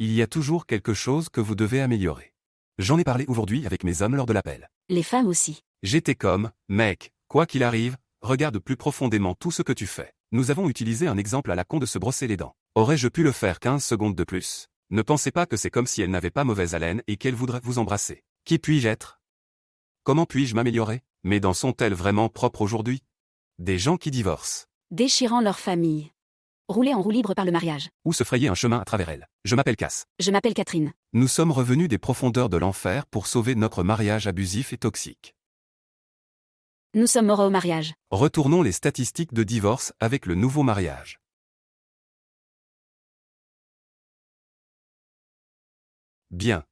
il y a toujours quelque chose que vous devez améliorer. J'en ai parlé aujourd'hui avec mes hommes lors de l'appel. Les femmes aussi. J'étais comme, mec, quoi qu'il arrive, regarde plus profondément tout ce que tu fais. Nous avons utilisé un exemple à la con de se brosser les dents. Aurais-je pu le faire 15 secondes de plus? Ne pensez pas que c'est comme si elle n'avait pas mauvaise haleine et qu'elle voudrait vous embrasser. Qui puis-je être? Comment puis-je m'améliorer? Mes dents sont-elles vraiment propres aujourd'hui? Des gens qui divorcent. Déchirant leur famille. Rouler en roue libre par le mariage. Ou se frayer un chemin à travers elles. Je m'appelle Cass. Je m'appelle Catherine. Nous sommes revenus des profondeurs de l'enfer pour sauver notre mariage abusif et toxique. Nous sommes morts au mariage. Retournons les statistiques de divorce avec le nouveau mariage. Bien.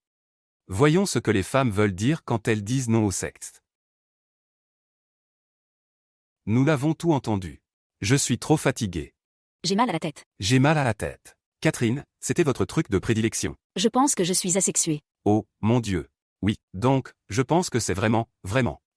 Voyons ce que les femmes veulent dire quand elles disent non au sexe. Nous l'avons tout entendu. Je suis trop fatigué. J'ai mal à la tête. J'ai mal à la tête. Catherine, c'était votre truc de prédilection. Je pense que je suis asexuée. Oh, mon Dieu. Oui, donc, je pense que c'est vraiment.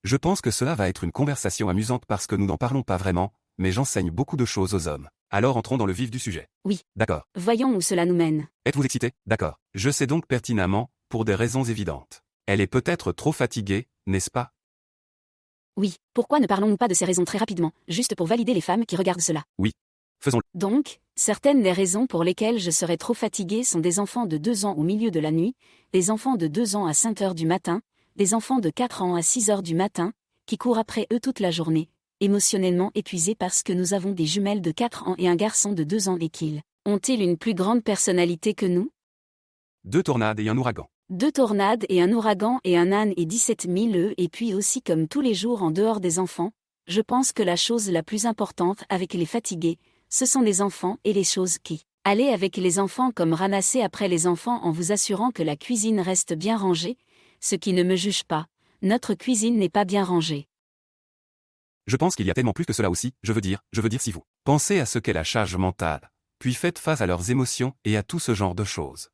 Je pense que cela va être une conversation amusante parce que nous n'en parlons pas vraiment, mais j'enseigne beaucoup de choses aux hommes. Alors entrons dans le vif du sujet. Oui. D'accord. Voyons où cela nous mène. Êtes-vous excité? D'accord. Je sais donc pertinemment, pour des raisons évidentes. Elle est peut-être trop fatiguée, n'est-ce pas? Oui. Pourquoi ne parlons-nous pas de ces raisons très rapidement, juste pour valider les femmes qui regardent cela? Oui. Faisons-le. Donc, certaines des raisons pour lesquelles je serais trop fatiguée sont des enfants de 2 ans au milieu de la nuit, des enfants de 2 ans à 5 heures du matin, des enfants de 4 ans à 6 heures du matin, qui courent après eux toute la journée, émotionnellement épuisés parce que nous avons des jumelles de 4 ans et un garçon de 2 ans et qu'ils ont-ils une plus grande personnalité que nous? 2 tornades et un ouragan. 2 tornades et un ouragan et un âne et 17 000 œufs et puis aussi comme tous les jours en dehors des enfants, je pense que la chose la plus importante avec les fatigués, ce sont les enfants et les choses qui. Allez avec les enfants comme ramasser après les enfants en vous assurant que la cuisine reste bien rangée, ce qui ne me juge pas, notre cuisine n'est pas bien rangée. Je pense qu'il y a tellement plus que cela aussi, je veux dire si vous pensez à ce qu'est la charge mentale, puis faites face à leurs émotions et à tout ce genre de choses.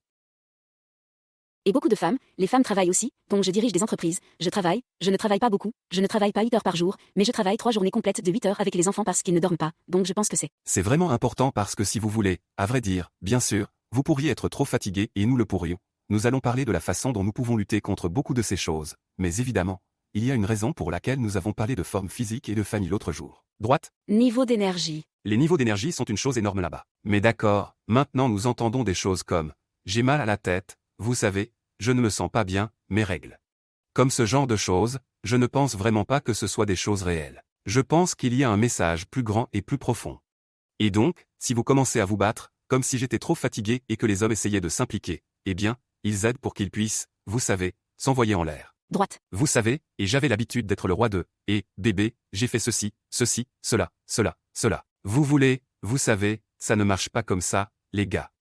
Et beaucoup de femmes, les femmes travaillent aussi, donc je dirige des entreprises, je ne travaille pas beaucoup, je ne travaille pas 8 heures par jour, mais je travaille 3 journées complètes de 8 heures avec les enfants parce qu'ils ne dorment pas, donc je pense que C'est vraiment important parce que si vous voulez, à vrai dire, bien sûr, vous pourriez être trop fatigué et nous le pourrions. Nous allons parler de la façon dont nous pouvons lutter contre beaucoup de ces choses, mais évidemment, il y a une raison pour laquelle nous avons parlé de forme physique et de famille l'autre jour. Droite? Niveau d'énergie. Les niveaux d'énergie sont une chose énorme là-bas. Mais d'accord, maintenant nous entendons des choses comme « j'ai mal à la tête », vous savez, je ne me sens pas bien, mes règles. Comme ce genre de choses, je ne pense vraiment pas que ce soit des choses réelles. Je pense qu'il y a un message plus grand et plus profond. Et donc, si vous commencez à vous battre, comme si j'étais trop fatigué et que les hommes essayaient de s'impliquer, eh bien, ils aident pour qu'ils puissent, vous savez, s'envoyer en l'air. Droite. Vous savez, et j'avais l'habitude d'être le roi de « et, bébé, j'ai fait ceci, cela. » Vous voulez, vous savez, ça ne marche pas comme ça, les gars.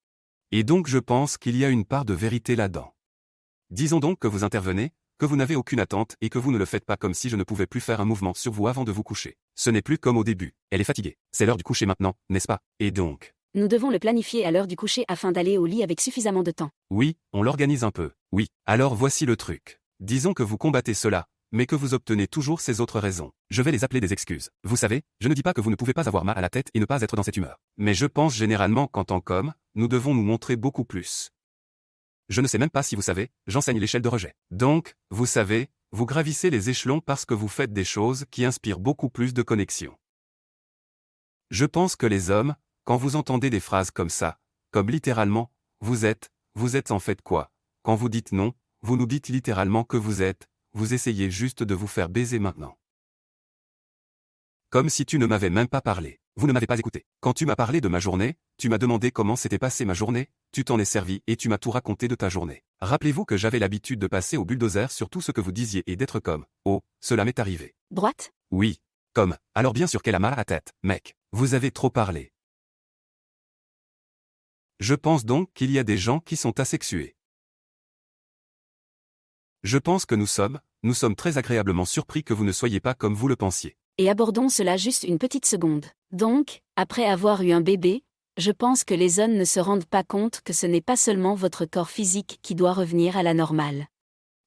Et donc je pense qu'il y a une part de vérité là-dedans. Disons donc que vous intervenez, que vous n'avez aucune attente et que vous ne le faites pas comme si je ne pouvais plus faire un mouvement sur vous avant de vous coucher. Ce n'est plus comme au début. Elle est fatiguée. C'est l'heure du coucher maintenant, n'est-ce pas? Et donc? Nous devons le planifier à l'heure du coucher afin d'aller au lit avec suffisamment de temps. Oui, on l'organise un peu. Oui. Alors voici le truc. Disons que vous combattez cela, mais que vous obtenez toujours ces autres raisons. Je vais les appeler des excuses. Vous savez, je ne dis pas que vous ne pouvez pas avoir mal à la tête et ne pas être dans cette humeur. Mais je pense généralement qu'en tant qu'homme, nous devons nous montrer beaucoup plus. Je ne sais même pas si vous savez, j'enseigne l'échelle de rejet. Donc, vous savez, vous gravissez les échelons parce que vous faites des choses qui inspirent beaucoup plus de connexion. Je pense que les hommes, quand vous entendez des phrases comme ça, comme littéralement, vous êtes en fait quoi? Quand vous dites non, vous nous dites littéralement que vous essayez juste de vous faire baiser maintenant. Comme si tu ne m'avais même pas parlé. Vous ne m'avez pas écouté. Quand tu m'as parlé de ma journée, tu m'as demandé comment s'était passée ma journée, tu t'en es servi et tu m'as tout raconté de ta journée. Rappelez-vous que j'avais l'habitude de passer au bulldozer sur tout ce que vous disiez et d'être comme « Oh, cela m'est arrivé. » Droite? Oui. Comme « Alors bien sûr qu'elle a mal à la tête, mec. Vous avez trop parlé. » Je pense donc qu'il y a des gens qui sont asexués. Je pense que nous sommes très agréablement surpris que vous ne soyez pas comme vous le pensiez. Et abordons cela juste une petite seconde. Donc, après avoir eu un bébé, je pense que les hommes ne se rendent pas compte que ce n'est pas seulement votre corps physique qui doit revenir à la normale.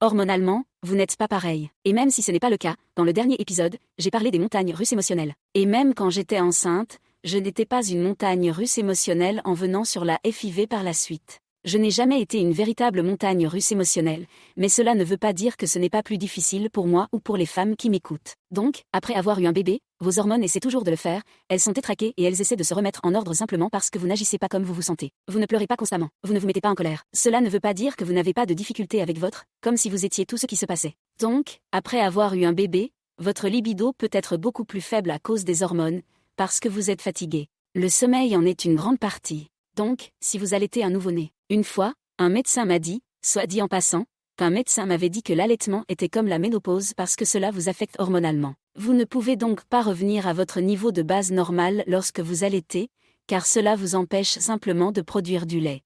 Hormonalement, vous n'êtes pas pareil. Et même si ce n'est pas le cas, dans le dernier épisode, j'ai parlé des montagnes russes émotionnelles. Et même quand j'étais enceinte, je n'étais pas une montagne russe émotionnelle en venant sur la FIV par la suite. Je n'ai jamais été une véritable montagne russe émotionnelle, mais cela ne veut pas dire que ce n'est pas plus difficile pour moi ou pour les femmes qui m'écoutent. Donc, après avoir eu un bébé, vos hormones essaient toujours de le faire, elles sont étraquées et elles essaient de se remettre en ordre simplement parce que vous n'agissez pas comme vous vous sentez. Vous ne pleurez pas constamment, vous ne vous mettez pas en colère. Cela ne veut pas dire que vous n'avez pas de difficultés avec votre, comme si vous étiez tout ce qui se passait. Donc, après avoir eu un bébé, votre libido peut être beaucoup plus faible à cause des hormones, parce que vous êtes fatigué. Le sommeil en est une grande partie. Donc, si vous allaitez un nouveau-né. Une fois, un médecin m'a dit, soit dit en passant, qu'un médecin m'avait dit que l'allaitement était comme la ménopause parce que cela vous affecte hormonalement. Vous ne pouvez donc pas revenir à votre niveau de base normal lorsque vous allaitez, car cela vous empêche simplement de produire du lait.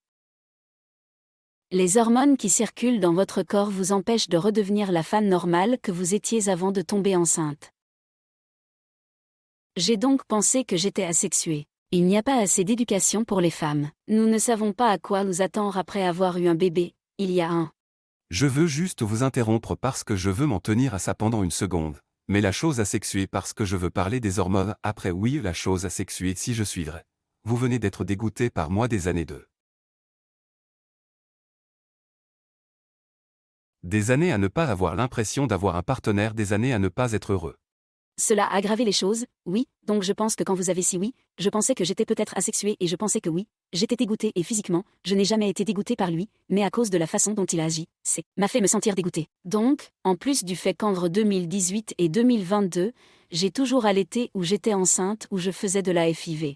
Les hormones qui circulent dans votre corps vous empêchent de redevenir la femme normale que vous étiez avant de tomber enceinte. J'ai donc pensé que j'étais asexuée. Il n'y a pas assez d'éducation pour les femmes. Nous ne savons pas à quoi nous attendre après avoir eu un bébé, il y a un. Je veux juste vous interrompre parce que je veux m'en tenir à ça pendant une seconde. Mais la chose asexuée parce que je veux parler des hormones après oui la chose asexuée si je suis vrai. Vous venez d'être dégoûté par moi des années de. Des années à ne pas avoir l'impression d'avoir un partenaire, des années à ne pas être heureux. Cela a aggravé les choses, oui, donc je pense que quand vous avez si oui, je pensais que j'étais peut-être asexuée et je pensais que oui, j'étais dégoûtée et physiquement, je n'ai jamais été dégoûtée par lui, mais à cause de la façon dont il a agi, m'a fait me sentir dégoûtée. Donc, en plus du fait qu'entre 2018 et 2022, j'ai toujours allaité ou j'étais enceinte ou je faisais de la FIV.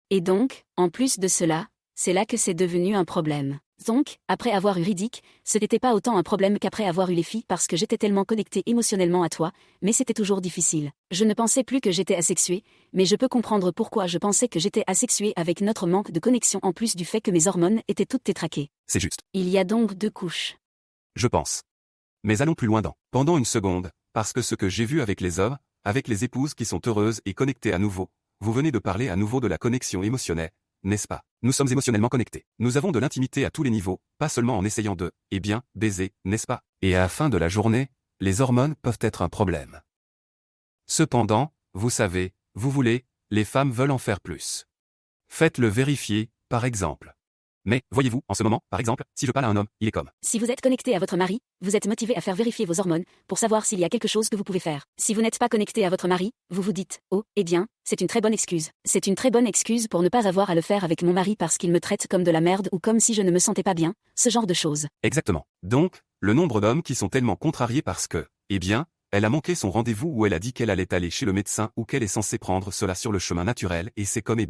Et donc, en plus de cela, c'est là que c'est devenu un problème. Donc, après avoir eu Riddick, ce n'était pas autant un problème qu'après avoir eu les filles parce que j'étais tellement connectée émotionnellement à toi, mais c'était toujours difficile. Je ne pensais plus que j'étais asexuée, mais je peux comprendre pourquoi je pensais que j'étais asexuée avec notre manque de connexion en plus du fait que mes hormones étaient toutes tétraquées. C'est juste. Il y a donc 2 couches. Je pense. Mais allons plus loin pendant une seconde, parce que ce que j'ai vu avec les hommes, avec les épouses qui sont heureuses et connectées à nouveau, vous venez de parler à nouveau de la connexion émotionnelle, n'est-ce pas? Nous sommes émotionnellement connectés. Nous avons de l'intimité à tous les niveaux, pas seulement en essayant de, baiser, n'est-ce pas? Et à la fin de la journée, les hormones peuvent être un problème. Cependant, vous savez, vous voulez, les femmes veulent en faire plus. Faites-le vérifier, par exemple. Mais, voyez-vous, en ce moment, par exemple, si je parle à un homme, il est comme. Si vous êtes connecté à votre mari, vous êtes motivé à faire vérifier vos hormones, pour savoir s'il y a quelque chose que vous pouvez faire. Si vous n'êtes pas connecté à votre mari, vous vous dites, oh, eh bien, c'est une très bonne excuse. C'est une très bonne excuse pour ne pas avoir à le faire avec mon mari parce qu'il me traite comme de la merde ou comme si je ne me sentais pas bien, ce genre de choses. Exactement. Donc, le nombre d'hommes qui sont tellement contrariés parce que, elle a manqué son rendez-vous où elle a dit qu'elle allait aller chez le médecin ou qu'elle est censée prendre cela sur le chemin naturel et c'est comme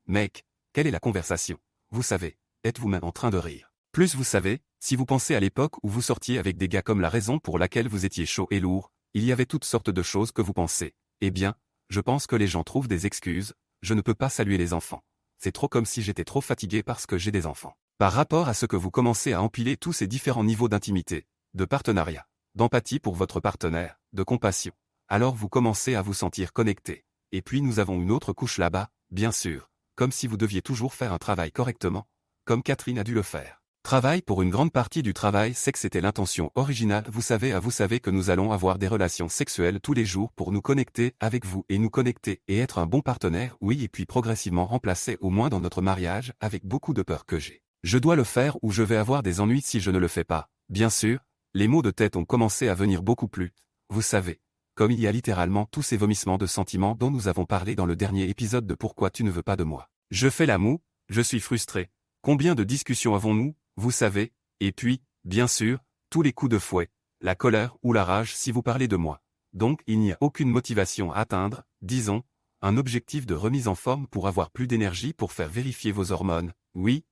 mec, quelle est la conversation? Vous savez. Êtes vous-même en train de rire. Plus vous savez, si vous pensez à l'époque où vous sortiez avec des gars comme la raison pour laquelle vous étiez chaud et lourd, il y avait toutes sortes de choses que vous pensez. Je pense que les gens trouvent des excuses, je ne peux pas saluer les enfants. C'est trop comme si j'étais trop fatigué parce que j'ai des enfants. Par rapport à ce que vous commencez à empiler tous ces différents niveaux d'intimité, de partenariat, d'empathie pour votre partenaire, de compassion, alors vous commencez à vous sentir connecté. Et puis nous avons une autre couche là-bas, bien sûr, comme si vous deviez toujours faire un travail correctement, comme Catherine a dû le faire. Travail pour une grande partie du travail, c'est que c'était l'intention originale, vous savez que nous allons avoir des relations sexuelles tous les jours pour nous connecter avec vous et nous connecter et être un bon partenaire, oui, et puis progressivement remplacer au moins dans notre mariage avec beaucoup de peur que j'ai. Je dois le faire ou je vais avoir des ennuis si je ne le fais pas. Bien sûr, les maux de tête ont commencé à venir beaucoup plus, vous savez, comme il y a littéralement tous ces vomissements de sentiments dont nous avons parlé dans le dernier épisode de Pourquoi tu ne veux pas de moi. Je fais la moue, je suis frustré. Combien de discussions avons-nous, vous savez, et puis, bien sûr, tous les coups de fouet, la colère ou la rage si vous parlez de moi. Donc il n'y a aucune motivation à atteindre, disons, un objectif de remise en forme pour avoir plus d'énergie pour faire vérifier vos hormones. Oui,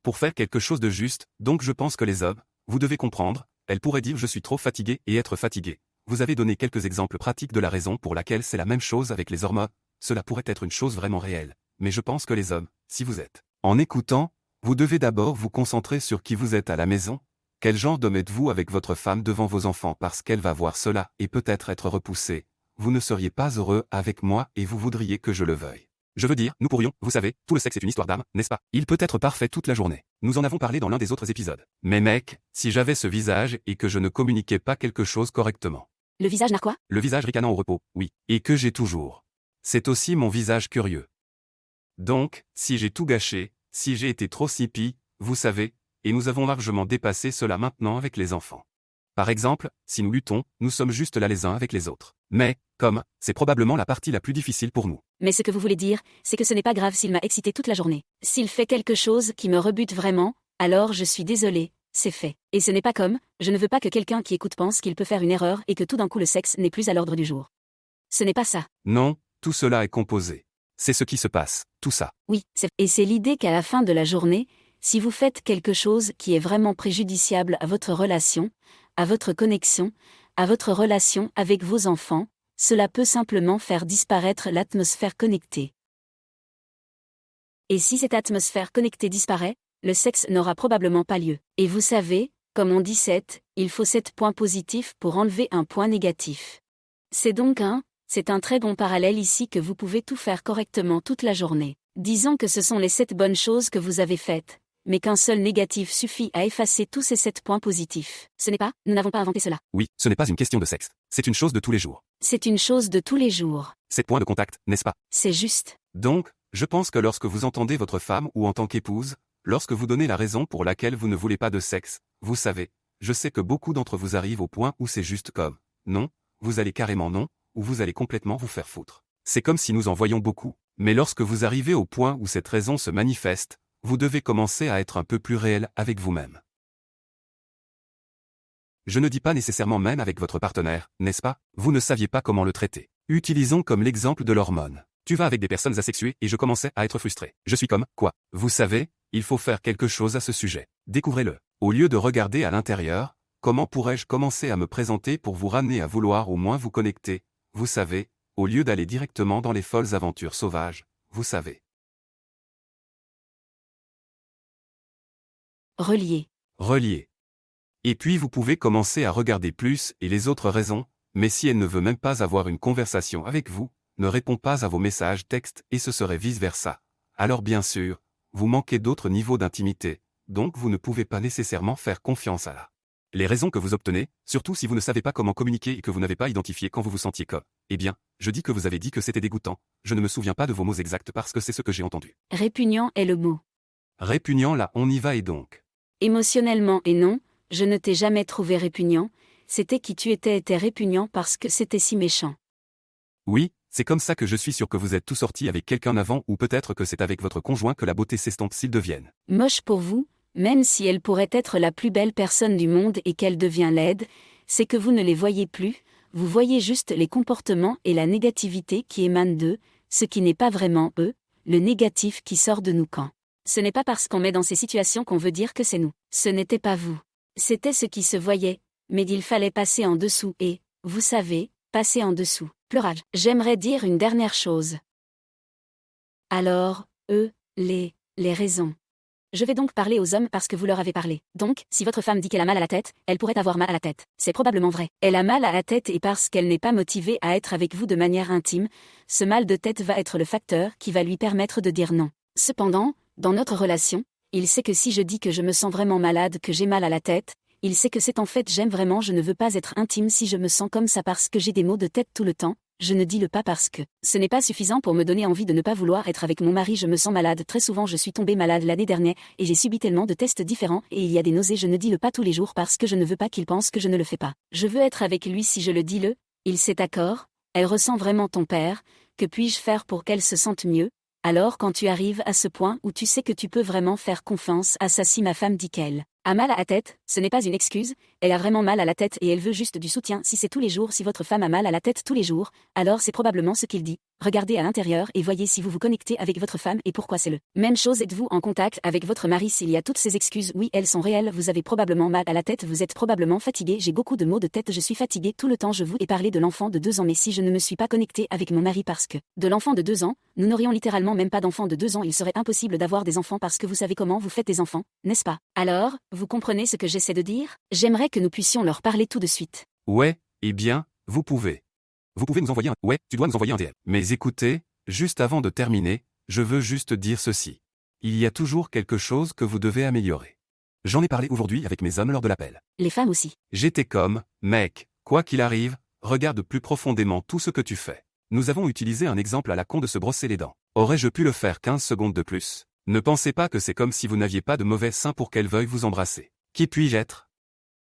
pour faire quelque chose de juste, donc je pense que les hommes, vous devez comprendre, elles pourraient dire je suis trop fatigué et être fatigué. Vous avez donné quelques exemples pratiques de la raison pour laquelle c'est la même chose avec les hormones, cela pourrait être une chose vraiment réelle. Mais je pense que les hommes, si vous êtes en écoutant, vous devez d'abord vous concentrer sur qui vous êtes à la maison, quel genre d'homme êtes-vous avec votre femme devant vos enfants parce qu'elle va voir cela et peut-être être repoussée. Vous ne seriez pas heureux avec moi et vous voudriez que je le veuille. Je veux dire, nous pourrions, vous savez, tout le sexe est une histoire d'âme, n'est-ce pas? Il peut être parfait toute la journée. Nous en avons parlé dans l'un des autres épisodes. Mais mec, si j'avais ce visage et que je ne communiquais pas quelque chose correctement. Le visage narquois? Le visage ricanant au repos, oui. Et que j'ai toujours. C'est aussi mon visage curieux. Donc, si j'ai tout gâché, si j'ai été trop snippy, vous savez, et nous avons largement dépassé cela maintenant avec les enfants. Par exemple, si nous luttons, nous sommes juste là les uns avec les autres. Mais, comme, c'est probablement la partie la plus difficile pour nous. Mais ce que vous voulez dire, c'est que ce n'est pas grave s'il m'a excité toute la journée. S'il fait quelque chose qui me rebute vraiment, alors je suis désolée, c'est fait. Et ce n'est pas comme, je ne veux pas que quelqu'un qui écoute pense qu'il peut faire une erreur et que tout d'un coup le sexe n'est plus à l'ordre du jour. Ce n'est pas ça. Non, tout cela est composé. C'est ce qui se passe, tout ça. Oui, et c'est l'idée qu'à la fin de la journée, si vous faites quelque chose qui est vraiment préjudiciable à votre relation, à votre connexion, à votre relation avec vos enfants, cela peut simplement faire disparaître l'atmosphère connectée. Et si cette atmosphère connectée disparaît, le sexe n'aura probablement pas lieu. Et vous savez, comme on dit 7, il faut 7 points positifs pour enlever un point négatif. C'est un très bon parallèle ici que vous pouvez tout faire correctement toute la journée. Disons que ce sont les 7 bonnes choses que vous avez faites, mais qu'un seul négatif suffit à effacer tous ces 7 points positifs. Nous n'avons pas inventé cela. Oui, ce n'est pas une question de sexe. C'est une chose de tous les jours. C'est une chose de tous les jours. 7 points de contact, n'est-ce pas? C'est juste. Donc, je pense que lorsque vous entendez votre femme ou en tant qu'épouse, lorsque vous donnez la raison pour laquelle vous ne voulez pas de sexe, vous savez, je sais que beaucoup d'entre vous arrivent au point où c'est juste comme, non, vous allez carrément non, ou vous allez complètement vous faire foutre. C'est comme si nous en voyons beaucoup, mais lorsque vous arrivez au point où cette raison se manifeste, vous devez commencer à être un peu plus réel avec vous-même. Je ne dis pas nécessairement même avec votre partenaire, n'est-ce pas? Vous ne saviez pas comment le traiter. Utilisons comme l'exemple de l'hormone. Tu vas avec des personnes asexuées et je commençais à être frustré. Je suis comme, quoi? Vous savez, il faut faire quelque chose à ce sujet. Découvrez-le. Au lieu de regarder à l'intérieur, comment pourrais-je commencer à me présenter pour vous ramener à vouloir au moins vous connecter, vous savez, au lieu d'aller directement dans les folles aventures sauvages, vous savez. Relier. Et puis vous pouvez commencer à regarder plus et les autres raisons, mais si elle ne veut même pas avoir une conversation avec vous, ne répond pas à vos messages textes et ce serait vice-versa. Alors bien sûr, vous manquez d'autres niveaux d'intimité, donc vous ne pouvez pas nécessairement faire confiance à la. Les raisons que vous obtenez, surtout si vous ne savez pas comment communiquer et que vous n'avez pas identifié quand vous vous sentiez comme, eh bien, je dis que vous avez dit que c'était dégoûtant, je ne me souviens pas de vos mots exacts parce que c'est ce que j'ai entendu. Répugnant est le mot. Répugnant là on y va et donc. Émotionnellement et non, je ne t'ai jamais trouvé répugnant, c'était qui tu était répugnant parce que c'était si méchant. Oui, c'est comme ça que je suis sûr que vous êtes tous sortis avec quelqu'un avant ou peut-être que c'est avec votre conjoint que la beauté s'estompe s'ils deviennent. Moche pour vous, même si elle pourrait être la plus belle personne du monde et qu'elle devient laide, c'est que vous ne les voyez plus, vous voyez juste les comportements et la négativité qui émanent d'eux, ce qui n'est pas vraiment eux, le négatif qui sort de nous quand. Ce n'est pas parce qu'on met dans ces situations qu'on veut dire que c'est nous. Ce n'était pas vous. C'était ce qui se voyait, mais il fallait passer en dessous et, vous savez, passer en dessous. Pleurage. J'aimerais dire une dernière chose. Alors, les raisons. Je vais donc parler aux hommes parce que vous leur avez parlé. Donc, si votre femme dit qu'elle a mal à la tête, elle pourrait avoir mal à la tête. C'est probablement vrai. Elle a mal à la tête et parce qu'elle n'est pas motivée à être avec vous de manière intime, ce mal de tête va être le facteur qui va lui permettre de dire non. Cependant, dans notre relation, il sait que si je dis que je me sens vraiment malade, que j'ai mal à la tête, il sait que c'est en fait j'aime vraiment, je ne veux pas être intime si je me sens comme ça parce que j'ai des maux de tête tout le temps, je ne dis le pas parce que ce n'est pas suffisant pour me donner envie de ne pas vouloir être avec mon mari, je me sens malade, très souvent je suis tombée malade l'année dernière et j'ai subi tellement de tests différents et il y a des nausées, je ne dis le pas tous les jours parce que je ne veux pas qu'il pense que je ne le fais pas. Je veux être avec lui si je le dis il sait d'accord, elle ressent vraiment ton père, que puis-je faire pour qu'elle se sente mieux? Alors quand tu arrives à ce point où tu sais que tu peux vraiment faire confiance à ça si ma femme dit qu'elle a mal à la tête, ce n'est pas une excuse, elle a vraiment mal à la tête et elle veut juste du soutien. Si c'est tous les jours, si votre femme a mal à la tête tous les jours, alors c'est probablement ce qu'il dit. Regardez à l'intérieur et voyez si vous vous connectez avec votre femme et pourquoi c'est le même chose. Êtes-vous en contact avec votre mari s'il y a toutes ces excuses? Oui, elles sont réelles, vous avez probablement mal à la tête, vous êtes probablement fatigué, j'ai beaucoup de maux de tête, je suis fatigué tout le temps, je vous ai parlé de l'enfant de 2 ans mais si je ne me suis pas connecté avec mon mari parce que de l'enfant de 2 ans, nous n'aurions littéralement même pas d'enfant de 2 ans, il serait impossible d'avoir des enfants parce que vous savez comment vous faites des enfants, n'est-ce pas? Alors, vous comprenez ce que j'essaie de dire? J'aimerais que nous puissions leur parler tout de suite. Ouais, eh bien, vous pouvez. Vous pouvez nous envoyer un... Ouais, tu dois nous envoyer un DM. Mais écoutez, juste avant de terminer, je veux juste dire ceci. Il y a toujours quelque chose que vous devez améliorer. J'en ai parlé aujourd'hui avec mes hommes lors de l'appel. Les femmes aussi. J'étais comme, mec, quoi qu'il arrive, regarde plus profondément tout ce que tu fais. Nous avons utilisé un exemple à la con de se brosser les dents. Aurais-je pu le faire 15 secondes de plus? Ne pensez pas que c'est comme si vous n'aviez pas de mauvais seins pour qu'elle veuille vous embrasser. Qui puis-je être?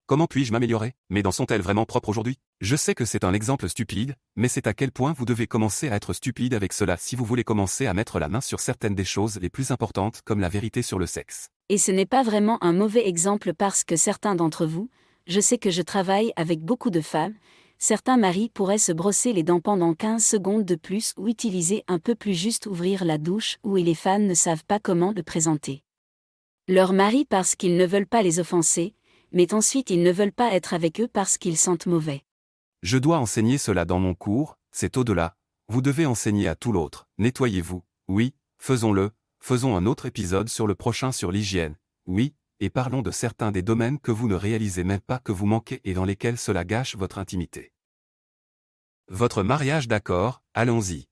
Comment puis-je m'améliorer? Mes dents sont-elles vraiment propres aujourd'hui? Je sais que c'est un exemple stupide, mais c'est à quel point vous devez commencer à être stupide avec cela si vous voulez commencer à mettre la main sur certaines des choses les plus importantes comme la vérité sur le sexe. Et ce n'est pas vraiment un mauvais exemple parce que certains d'entre vous, je sais que je travaille avec beaucoup de femmes, certains maris pourraient se brosser les dents pendant 15 secondes de plus ou utiliser un peu plus juste ouvrir la douche ou et les femmes ne savent pas comment le présenter. Leur mari parce qu'ils ne veulent pas les offenser, mais ensuite ils ne veulent pas être avec eux parce qu'ils sentent mauvais. Je dois enseigner cela dans mon cours, c'est au-delà, vous devez enseigner à tout l'autre, nettoyez-vous, oui, faisons-le, faisons un autre épisode sur le prochain sur l'hygiène, oui, et parlons de certains des domaines que vous ne réalisez même pas que vous manquez et dans lesquels cela gâche votre intimité. Votre mariage d'accord, allons-y.